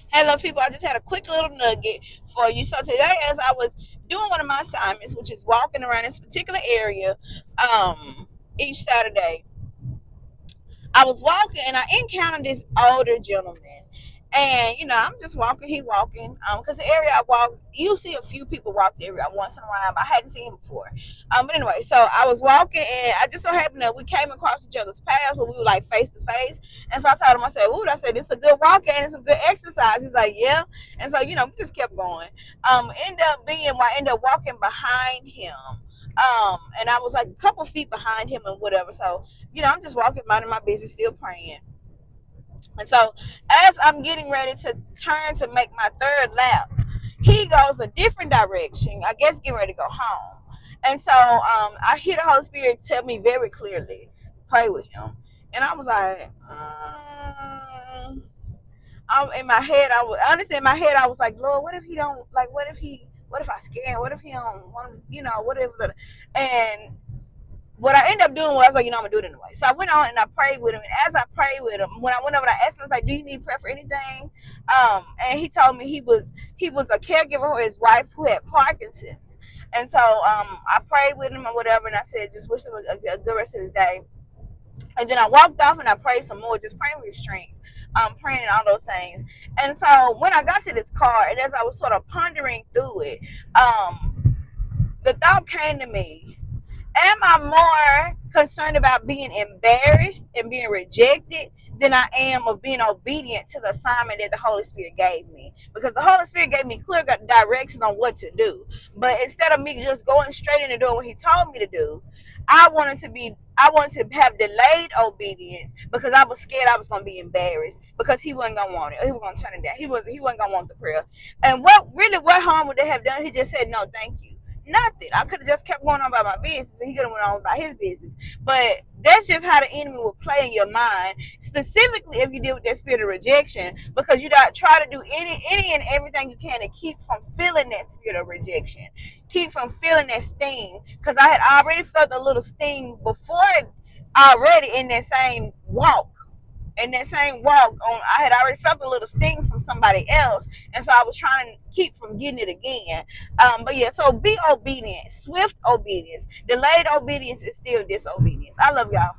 Hello, people. I just had a quick little nugget for you. So today, as I was doing one of my assignments, which is walking around this particular area, each Saturday, I was walking and I encountered this older gentleman. And I'm just walking, he walking. Because the area I walk, you see a few people walk the area once in a while, but I hadn't seen him before. But anyway, so I was walking and I just so happened that we came across each other's paths when we were like face to face. And so I told him, I said, "Ooh," I said, "this is a good walk and it's some good exercise." He's like, "Yeah." And so, we just kept going. I ended up walking behind him. And I was like a couple feet behind him and whatever. So, I'm just walking, minding my business, still praying. And so, as I'm getting ready to turn to make my third lap, he goes a different direction. I guess getting ready to go home. And so, I hear the Holy Spirit tell me very clearly, pray with him. And I was like, in my head, in my head, I was like, Lord, what if he don't like? What if I scare him? What if he don't want? What if? And what I ended up doing was, I was like, I'm gonna do it anyway. So I went on and I prayed with him. And as I prayed with him, when I went over, I asked him, I was like, "Do you need prayer for anything?" And he told me he was a caregiver for his wife who had Parkinson's. And so I prayed with him or whatever, and I said, just wish him a good rest of his day. And then I walked off and I prayed some more, just praying with strength, praying and all those things. And so when I got to this car, and as I was sort of pondering through it, the thought came to me: am I more concerned about being embarrassed and being rejected than I am of being obedient to the assignment that the Holy Spirit gave me? Because the Holy Spirit gave me clear directions on what to do. But instead of me just going straight into doing what he told me to do, I wanted to have delayed obedience because I was scared I was going to be embarrassed because he wasn't going to want it. He was going to turn it down. He wasn't going to want the prayer. And what harm would they have done? He just said, "No, thank you." Nothing. I could have just kept going on about my business and he could have went on about his business. But that's just how the enemy will play in your mind, specifically if you deal with that spirit of rejection, because you try to do any and everything you can to keep from feeling that spirit of rejection, keep from feeling that sting. Because I had already felt a little sting before, already in that same walk. I had already felt a little sting from somebody else, and so I was trying to keep from getting it again. But yeah, so be obedient. Swift obedience. Delayed obedience is still disobedience. I love y'all.